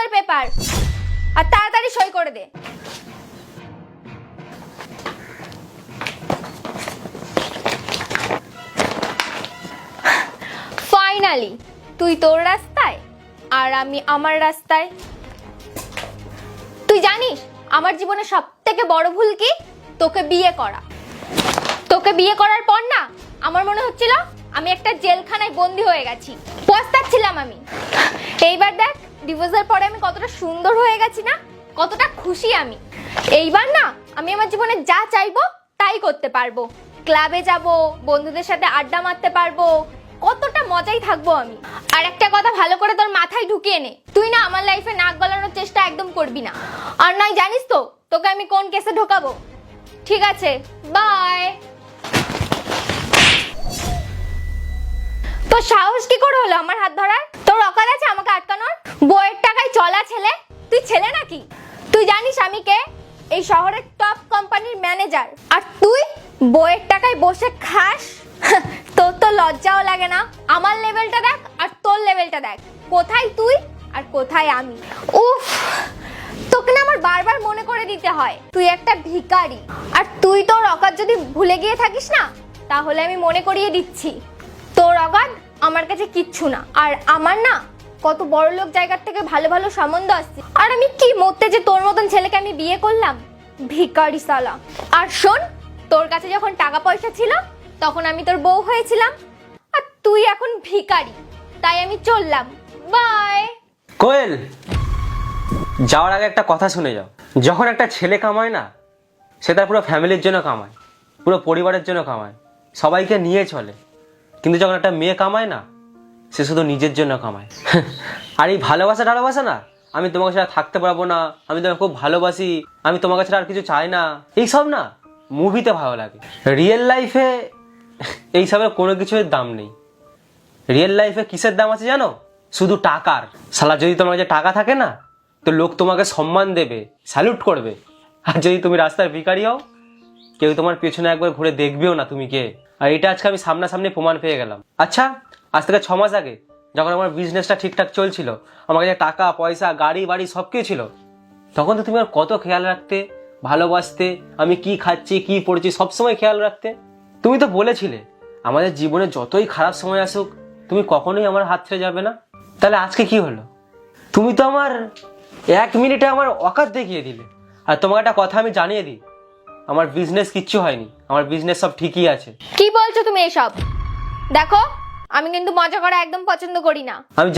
ডিভোর্সের পেপার, আর তাড়াতাড়ি সই করে দে। ফাইনালি তুই তোর রাস্তায় আর আমি আমার রাস্তায়। তুই জানিস আমার জীবনে সবথেকে বড় ভুল কি? তোকে বিয়ে করা। তোকে বিয়ে করার পর না আমার মনে হচ্ছিল আমি একটা জেলখানায় বন্দি হয়ে গেছি। পস্তাচ্ছিলাম আমি। এইবার দেখ ডিভোর্সের পরে আমি কতটা সুন্দর হয়ে গেছি না, কতটা খুশি আমি। এইবার না আমি আমার জীবনে যা চাইবো তাই করতে পারবো। ক্লাবে যাব, বন্ধুদের সাথে আড্ডা মারতে পারবো, কতটা মজাই থাকবো আমি। আর একটা কথা ভালো করে তোর মাথায় ঢুকিয়ে নে, তুই না আমার লাইফে নাক গলানোর চেষ্টা একদম করবি না। আর নয় জানিস তো তোকে আমি কোন কেসে ঢোকাবো। ঠিক আছে, বাই। তোর সাহস কি করে হলো আমার হাত ধরার? তোর অকাল আছে আমাকে আটকানোর? বইয়ের টাকায় চলা ছেলে, তুই ছেলে নাকি? তুই জানিস আমি কে? এই শহরের টপ কোম্পানির ম্যানেজার, আর তুই বইয়ের টাকায় বসে খাস। তোর তো লজ্জাও লাগে না? আমার লেভেলটা দেখ আর তোর লেভেলটা দেখ, কোথায় তুই আর কোথায় আমি। উফ, তোকে না আমার বারবার মনে করে দিতে হয় তুই একটা ভিখারি। আর তুই তোর অকাত যদি ভুলে গিয়ে থাকিস না, তাহলে আমি মনে করিয়ে দিচ্ছি তোর অকাত আমার কাছে কিচ্ছু না। আর আমার না কত বড় লোক জায়গার থেকে ভালো ভালো সম্বন্ধ আসছে, আর আমি কি মরতে যে তোর মতন ছেলেকে আমি বিয়ে করলাম, ভিখারি সালা। আর শোন, তোর কাছে যখন টাকা পয়সা ছিল তখন আমি তোর বউ হয়েছিলাম, আর তুই এখন ভিখারি, তাই আমি চললাম। বাই। কোয়েল, যাওয়ার আগে একটা কথা শুনে যাও। যখন একটা ছেলে কামায় না, সে তার পুরো ফ্যামিলির জন্য কামায়, পুরো পরিবারের জন্য কামায়, সবাইকে নিয়ে চলে। কিন্তু যখন একটা মেয়ে কামায় না, সে শুধু নিজের জন্য কামায়। আর এই ভালোবাসা না, আমি তোমাকে ছাড়া থাকতে পারবো না, আমি তোমাকে খুব ভালোবাসি, আমি তোমাকে ছাড়া আর কিছু চাই না, এইসব না মুভিতে ভালো লাগে। রিয়েল লাইফে এইসবের কোনো কিছুর দাম নেই। রিয়েল লাইফে কিসের দাম আছে জানো? শুধু টাকার। শালা যদি তোমার কাছে টাকা থাকে না, তো লোক তোমাকে সম্মান দেবে, স্যালুট করবে। আর যদি তুমি রাস্তার ভিখারি হও, কেউ তোমার পেছনে একবার ঘুরে দেখবেও না তুমি কে। আর এটা আজকে আমি সামনাসামনি প্রমাণ পেয়ে গেলাম। আচ্ছা, আজ থেকে 6 মাস আগে যখন আমার বিজনেসটা ঠিকঠাক চলছিল, আমার কাছে টাকা পয়সা গাড়ি বাড়ি সব কিছু ছিল, তখন তো তুমি আর কত খেয়াল রাখতে, ভালোবাসতে, আমি কি খাচ্ছি কি পড়ছি সবসময় খেয়াল রাখতে। তুমি তো বলেছিলে আমাদের জীবনে যতই খারাপ সময় আসুক তুমি কখনোই আমার হাত ছেড়ে যাবে না। তাহলে আজকে কি হলো? তুমি তো আমার 1 মিনিটে আমার অকাত দেখিয়ে দিলে। আর তোমাকে একটা কথা আমি জানিয়ে দিই, আমার বিজনেস কিচ্ছু হয়নি, আমার বিজনেস সব ঠিকই আছে। কি বলছো তুমি এসব? দেখো আমি কিন্তু মজা করা একদম পছন্দ করি না। আমি